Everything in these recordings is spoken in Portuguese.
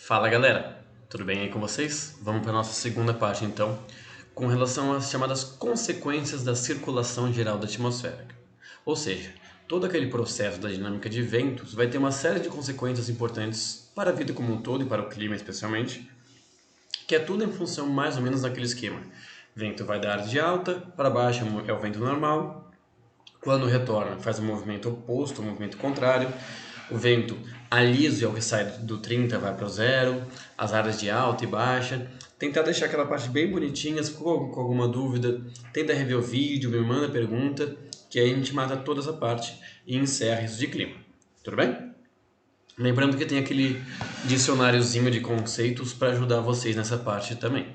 Fala galera, tudo bem aí com vocês? Vamos para a nossa segunda parte então, com relação às chamadas consequências da circulação geral da atmosfera. Ou seja, todo aquele processo da dinâmica de ventos vai ter uma série de consequências importantes para a vida como um todo e para o clima especialmente, que é tudo em função mais ou menos daquele esquema. Vento vai da área de alta para baixo é o vento normal, quando retorna, faz o movimento oposto, o movimento contrário. O vento aliso é o que sai do 30, vai para o zero. As áreas de alta e baixa. Tentar deixar aquela parte bem bonitinha. Se ficou com alguma dúvida, tenta rever o vídeo, me manda pergunta, que aí a gente mata toda essa parte e encerra isso de clima. Tudo bem? Lembrando que tem aquele dicionáriozinho de conceitos para ajudar vocês nessa parte também.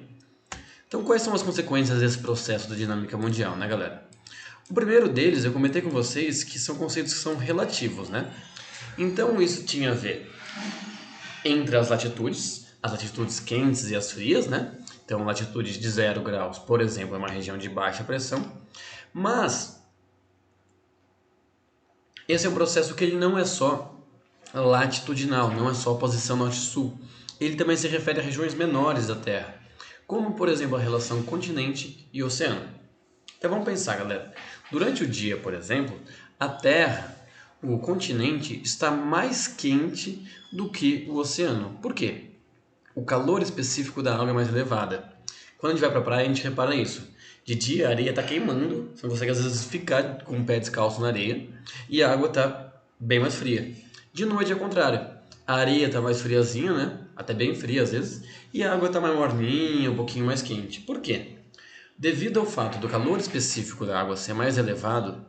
Então, quais são as consequências desse processo da dinâmica mundial, né, galera? O primeiro deles, eu comentei com vocês que são conceitos que são relativos, né? Então, isso tinha a ver entre as latitudes quentes e as frias, né? Então, latitude de 0 graus, por exemplo, é uma região de baixa pressão. Mas, esse é um processo que ele não é só latitudinal, não é só posição norte-sul. Ele também se refere a regiões menores da Terra, como, por exemplo, a relação continente e oceano. Então vamos pensar, galera. Durante o dia, por exemplo, a Terra, o continente, está mais quente do que o oceano. Por quê? O calor específico da água é mais elevada. Quando a gente vai para a praia, a gente repara isso. De dia, a areia está queimando, você consegue às vezes ficar com o pé descalço na areia, e a água está bem mais fria. De noite é o contrário. A areia está mais friazinha, né? Até bem fria às vezes, e a água está mais morninha, um pouquinho mais quente. Por quê? Devido ao fato do calor específico da água ser mais elevado,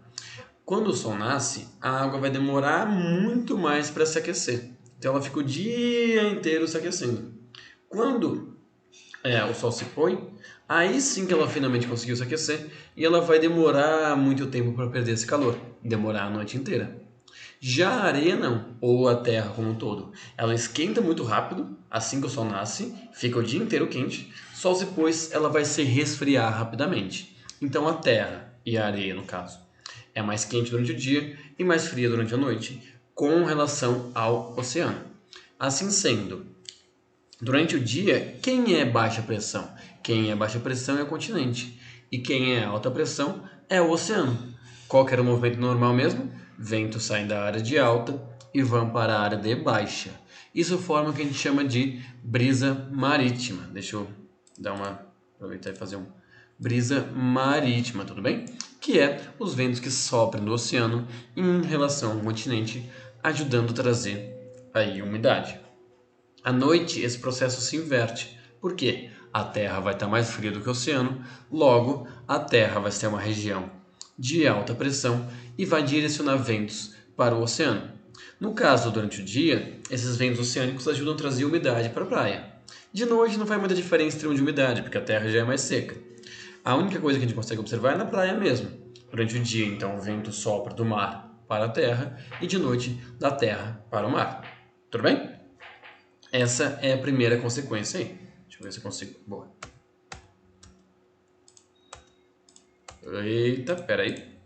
quando o sol nasce, a água vai demorar muito mais para se aquecer. Então ela fica o dia inteiro se aquecendo. Quando o sol se põe, aí sim que ela finalmente conseguiu se aquecer e ela vai demorar muito tempo para perder esse calor, demorar a noite inteira. Já a areia não, ou a terra como um todo, ela esquenta muito rápido, assim que o sol nasce, fica o dia inteiro quente, só depois ela vai se resfriar rapidamente. Então a terra, e a areia no caso, é mais quente durante o dia e mais fria durante a noite, com relação ao oceano. Assim sendo, durante o dia, quem é baixa pressão? Quem é baixa pressão é o continente, e quem é alta pressão é o oceano. Qual que era o movimento normal mesmo? Ventos saem da área de alta e vão para a área de baixa. Isso forma o que a gente chama de brisa marítima. Deixa eu aproveitar e fazer um brisa marítima, tudo bem? Que é os ventos que sopram do oceano em relação ao continente, ajudando a trazer aí umidade. À noite, esse processo se inverte. Por quê? A Terra vai estar mais fria do que o oceano, logo, a Terra vai ser uma região de alta pressão e vai direcionar ventos para o oceano. No caso, durante o dia, esses ventos oceânicos ajudam a trazer umidade para a praia. De noite não faz muita diferença em termos de umidade, porque a Terra já é mais seca. A única coisa que a gente consegue observar é na praia mesmo. Durante o dia, então, o vento sopra do mar para a terra e de noite da terra para o mar. Tudo bem? Essa é a primeira consequência aí. Deixa eu ver se eu consigo. Boa. Eita, peraí.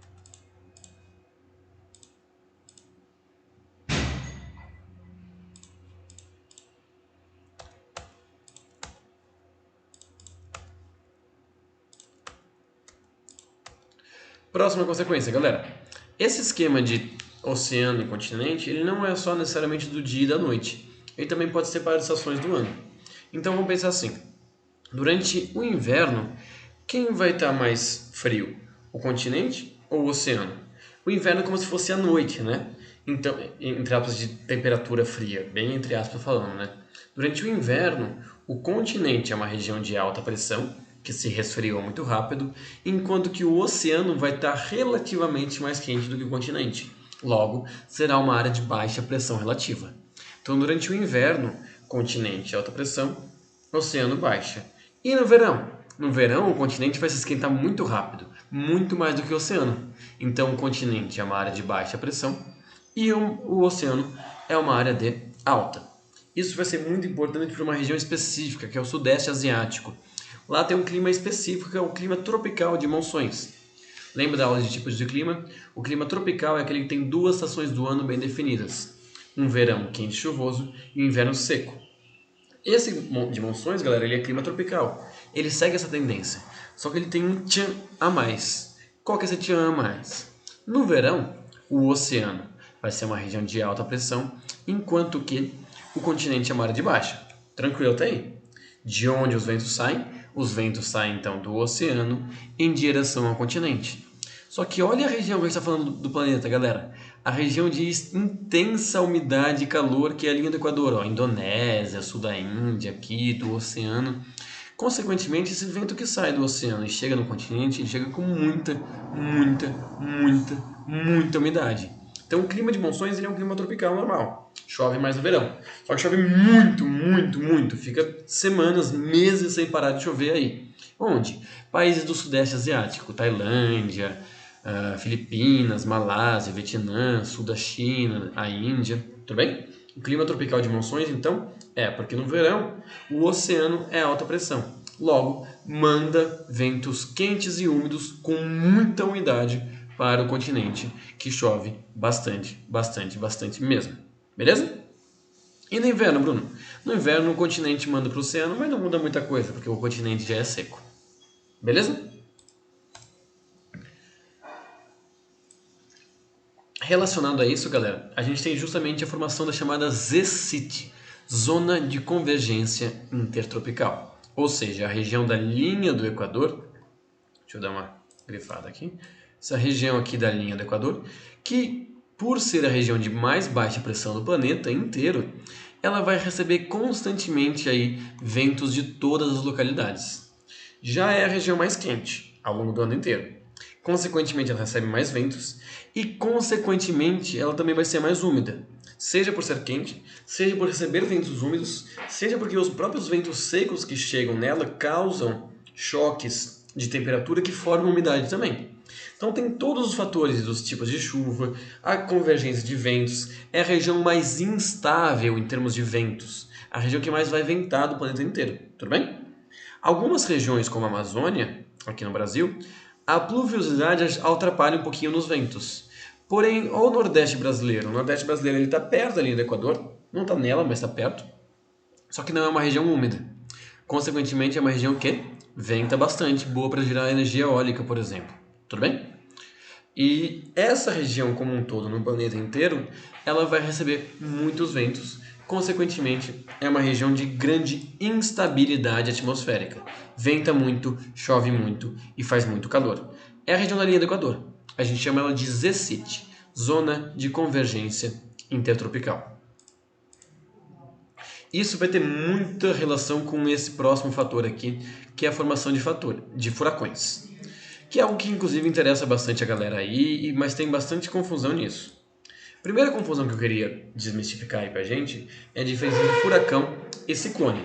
Próxima consequência, galera. Esse esquema de oceano e continente, ele não é só necessariamente do dia e da noite. Ele também pode ser para as estações do ano. Então vamos pensar assim. Durante o inverno, quem vai estar mais frio? O continente ou o oceano? O inverno é como se fosse a noite, né? Então, entre aspas, de temperatura fria, bem entre aspas falando, né? Durante o inverno, o continente é uma região de alta pressão, que se resfriou muito rápido, enquanto que o oceano vai estar relativamente mais quente do que o continente. Logo, será uma área de baixa pressão relativa. Então, durante o inverno, continente alta pressão, oceano baixa. E no verão? No verão, o continente vai se esquentar muito rápido, muito mais do que o oceano. Então, o continente é uma área de baixa pressão e o oceano é uma área de alta. Isso vai ser muito importante para uma região específica, que é o Sudeste Asiático. Lá tem um clima específico, que é o clima tropical de monções. Lembra da aula de tipos de clima? O clima tropical é aquele que tem duas estações do ano bem definidas. Um verão quente e chuvoso e um inverno seco. Esse de monções, galera, ele é clima tropical. Ele segue essa tendência. Só que ele tem um tchan a mais. Qual que é esse tchan a mais? No verão, o oceano vai ser uma região de alta pressão, enquanto que o continente é uma área de baixa. Tranquilo até aí? De onde os ventos saem? Os ventos saem então do oceano em direção ao continente. Só que olha a região que a gente está falando do planeta, galera. A região de intensa umidade e calor, que é a linha do Equador, ó, Indonésia, sul da Índia, aqui do oceano. Consequentemente, esse vento que sai do oceano e chega no continente, ele chega com muita umidade. Então o clima de monções ele é um clima tropical normal. Chove mais no verão. Só que chove muito. Fica semanas, meses sem parar de chover aí. Onde? Países do Sudeste Asiático, Tailândia, Filipinas, Malásia, Vietnã, sul da China, a Índia, tudo bem? O clima tropical de monções, então, porque no verão o oceano é alta pressão. Logo, manda ventos quentes e úmidos com muita umidade para o continente, que chove bastante mesmo. Beleza? E no inverno, Bruno? No inverno o continente manda para o oceano, mas não muda muita coisa, porque o continente já é seco. Beleza? Relacionado a isso, galera, a gente tem justamente a formação da chamada ZCIT, Zona de Convergência Intertropical. Ou seja, a região da linha do Equador, deixa eu dar uma grifada aqui, essa região aqui da linha do Equador, que por ser a região de mais baixa pressão do planeta inteiro, ela vai receber constantemente aí ventos de todas as localidades. Já é a região mais quente, ao longo do ano inteiro. Consequentemente, ela recebe mais ventos e, consequentemente, ela também vai ser mais úmida. Seja por ser quente, seja por receber ventos úmidos, seja porque os próprios ventos secos que chegam nela causam choques de temperatura que formam umidade também. Então tem todos os fatores dos tipos de chuva, a convergência de ventos, é a região mais instável em termos de ventos, a região que mais vai ventar do planeta inteiro, tudo bem? Algumas regiões, como a Amazônia, aqui no Brasil, a pluviosidade atrapalha um pouquinho nos ventos. Porém, o Nordeste brasileiro ele está perto da linha do Equador, não está nela, mas está perto, só que não é uma região úmida. Consequentemente, é uma região que venta bastante, boa para gerar energia eólica, por exemplo. Tudo bem? E essa região como um todo, no planeta inteiro, ela vai receber muitos ventos. Consequentemente, é uma região de grande instabilidade atmosférica. Venta muito, chove muito e faz muito calor. É a região da linha do Equador. A gente chama ela de ZCIT, Zona de Convergência Intertropical. Isso vai ter muita relação com esse próximo fator aqui, que é a formação de furacões. Que é algo que inclusive interessa bastante a galera aí, mas tem bastante confusão nisso. Primeira confusão que eu queria desmistificar aí pra gente é a diferença entre furacão e ciclone.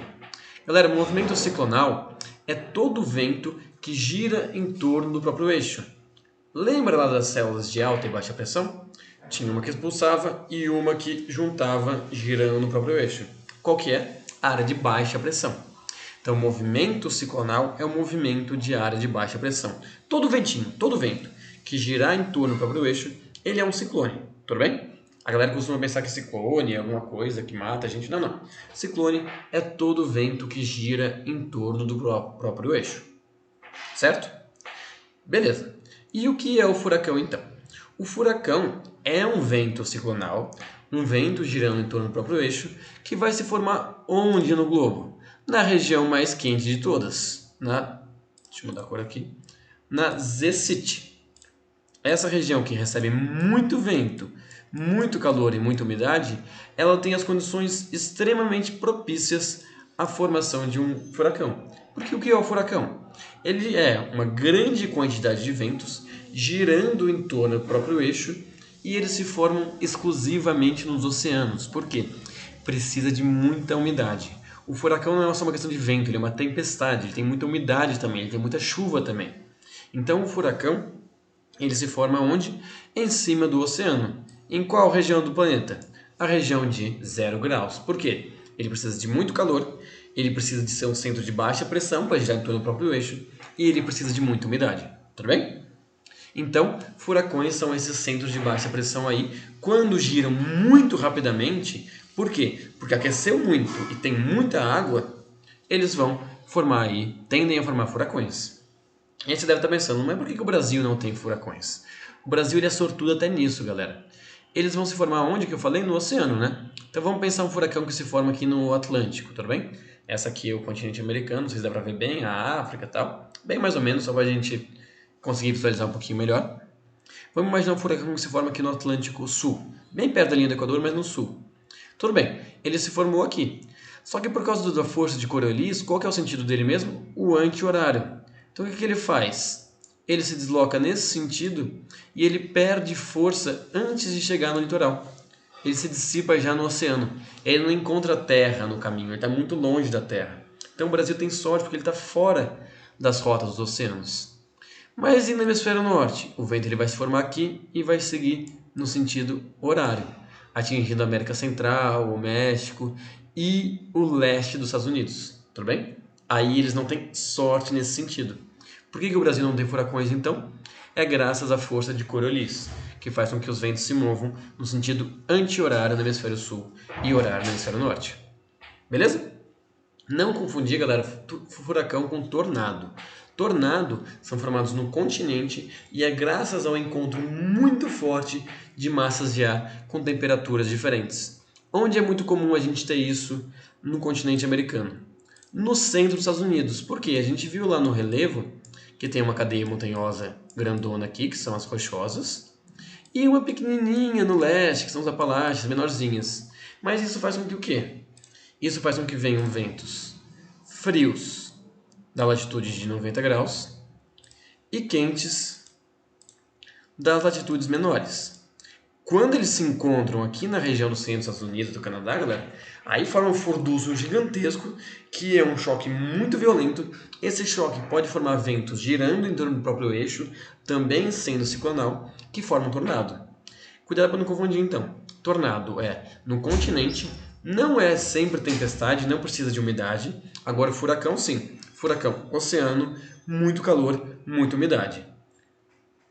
Galera, o movimento ciclonal é todo vento que gira em torno do próprio eixo. Lembra lá das células de alta e baixa pressão? Tinha uma que expulsava e uma que juntava girando no próprio eixo. Qual que é? A área de baixa pressão. Então, o movimento ciclonal é um movimento de área de baixa pressão. Todo vento que girar em torno do próprio eixo, ele é um ciclone, tudo bem? A galera costuma pensar que ciclone é alguma coisa que mata a gente. Não. Ciclone é todo vento que gira em torno do próprio eixo, certo? Beleza. E o que é o furacão, então? O furacão é um vento ciclonal, um vento girando em torno do próprio eixo, que vai se formar onde no globo? Na região mais quente de todas, deixa eu mudar a cor aqui, na ZCIT. Essa região que recebe muito vento, muito calor e muita umidade, ela tem as condições extremamente propícias à formação de um furacão. Porque o que é o furacão? Ele é uma grande quantidade de ventos girando em torno do próprio eixo e eles se formam exclusivamente nos oceanos. Por quê? Precisa de muita umidade. O furacão não é só uma questão de vento, ele é uma tempestade, ele tem muita umidade também, ele tem muita chuva também. Então o furacão, ele se forma onde? Em cima do oceano. Em qual região do planeta? A região de 0 graus. Por quê? Ele precisa de muito calor, ele precisa de ser um centro de baixa pressão para girar em torno do próprio eixo e ele precisa de muita umidade. Tudo bem? Então, furacões são esses centros de baixa pressão aí. Quando giram muito rapidamente, Por quê? Porque aqueceu muito e tem muita água, eles vão formar aí, tendem a formar furacões. E aí você deve estar pensando, mas por que o Brasil não tem furacões? O Brasil ele é sortudo até nisso, galera. Eles vão se formar onde que eu falei? No oceano, né? Então vamos pensar um furacão que se forma aqui no Atlântico, tudo bem? Essa aqui é o continente americano, vocês dá pra ver bem, a África e tal. Bem mais ou menos, só pra gente conseguir visualizar um pouquinho melhor. Vamos imaginar um furacão que se forma aqui no Atlântico Sul, bem perto da linha do Equador, mas no sul. Tudo bem, ele se formou aqui. Só que por causa da força de Coriolis, qual que é o sentido dele mesmo? O anti-horário. Então o que ele faz? Ele se desloca nesse sentido e ele perde força antes de chegar no litoral. Ele se dissipa já no oceano. Ele não encontra terra no caminho, ele está muito longe da terra. Então o Brasil tem sorte porque ele está fora das rotas dos oceanos. Mas e no hemisfério norte? O vento ele vai se formar aqui e vai seguir no sentido horário, atingindo a América Central, o México e o leste dos Estados Unidos. Tudo bem? Aí eles não têm sorte nesse sentido. Por que o Brasil não tem furacões então? É graças à força de Coriolis, que faz com que os ventos se movam no sentido anti-horário no hemisfério sul e horário no hemisfério norte. Beleza? Não confundir, galera, furacão com tornado. Tornado são formados no continente e é graças ao encontro muito forte de massas de ar com temperaturas diferentes. Onde é muito comum a gente ter isso no continente americano? No centro dos Estados Unidos. Por quê? A gente viu lá no relevo que tem uma cadeia montanhosa grandona aqui, que são as Rochosas, e uma pequenininha no leste, que são os Apalaches, menorzinhas. Mas isso faz com que o quê? Isso faz com que venham ventos frios da latitude de 90 graus e quentes das latitudes menores. Quando eles se encontram aqui na região do centro dos Estados Unidos e do Canadá, galera, aí forma um furdunço gigantesco, que é um choque muito violento. Esse choque pode formar ventos girando em torno do próprio eixo, também sendo ciclonal, que forma um tornado. Cuidado para não confundir então. Tornado é no continente, não é sempre tempestade, não precisa de umidade. Agora furacão sim. Furacão, oceano, muito calor, muita umidade.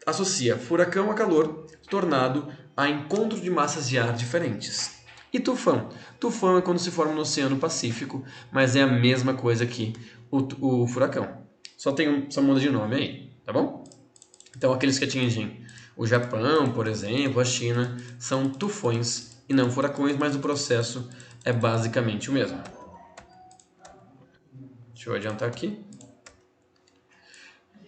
Associa furacão a calor, tornado a encontro de massas de ar diferentes. E tufão? Tufão é quando se forma no Oceano Pacífico, mas é a mesma coisa que o furacão. Só muda de nome aí, tá bom? Então aqueles que atingem o Japão, por exemplo, a China, são tufões e não furacões, mas o processo é basicamente o mesmo. Deixa eu adiantar aqui.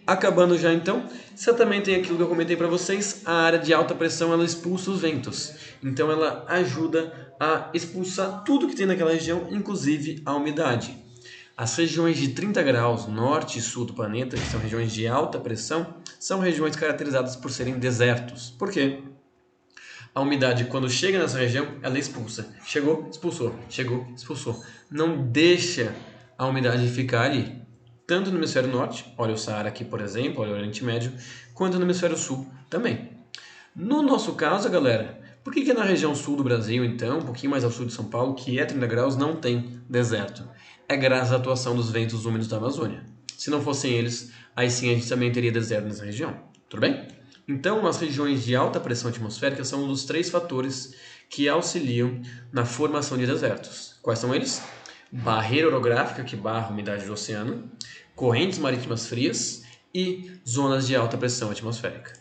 Acabando já então, você também tem aquilo que eu comentei para vocês, a área de alta pressão ela expulsa os ventos. Então ela ajuda a expulsar tudo que tem naquela região, inclusive a umidade. As regiões de 30 graus norte e sul do planeta, que são regiões de alta pressão, são regiões caracterizadas por serem desertos. Por quê? A umidade, quando chega nessa região, ela expulsa. Chegou, expulsou. Chegou, expulsou. Não deixa a umidade ficar ali. Tanto no hemisfério norte, olha o Saara aqui, por exemplo, olha o Oriente Médio, quanto no hemisfério sul também. No nosso caso, galera, por que na região sul do Brasil, então, um pouquinho mais ao sul de São Paulo, que é 30 graus, não tem deserto? É graças à atuação dos ventos úmidos da Amazônia. Se não fossem eles, aí sim a gente também teria deserto nessa região. Tudo bem? Então, as regiões de alta pressão atmosférica são um dos 3 fatores que auxiliam na formação de desertos. Quais são eles? Barreira orográfica, que barra a umidade do oceano, correntes marítimas frias e zonas de alta pressão atmosférica.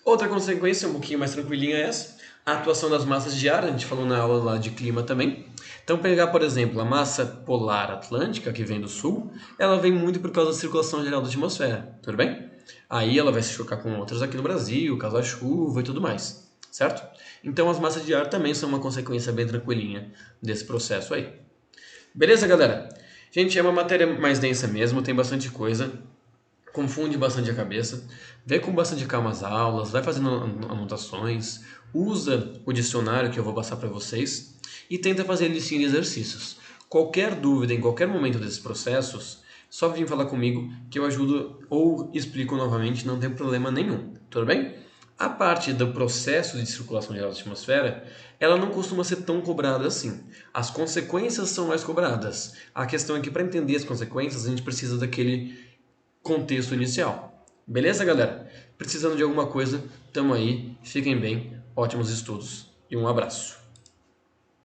Outra consequência, um pouquinho mais tranquilinha é essa, a atuação das massas de ar, a gente falou na aula lá de clima também. Então, pegar, por exemplo, a massa polar atlântica, que vem do sul, ela vem muito por causa da circulação geral da atmosfera, tudo bem? Aí ela vai se chocar com outras aqui no Brasil, causar chuva e tudo mais, certo? Então, as massas de ar também são uma consequência bem tranquilinha desse processo aí. Beleza, galera? Gente, é uma matéria mais densa mesmo, tem bastante coisa, confunde bastante a cabeça, vê com bastante calma as aulas, vai fazendo anotações, usa o dicionário que eu vou passar para vocês e tenta fazer listinha de exercícios. Qualquer dúvida em qualquer momento desses processos, só vem falar comigo que eu ajudo ou explico novamente, não tem problema nenhum, tudo bem? A parte do processo de circulação geral da atmosfera, ela não costuma ser tão cobrada assim. As consequências são mais cobradas. A questão é que para entender as consequências, a gente precisa daquele contexto inicial. Beleza, galera? Precisando de alguma coisa, tamo aí. Fiquem bem. ótimos estudos e um abraço.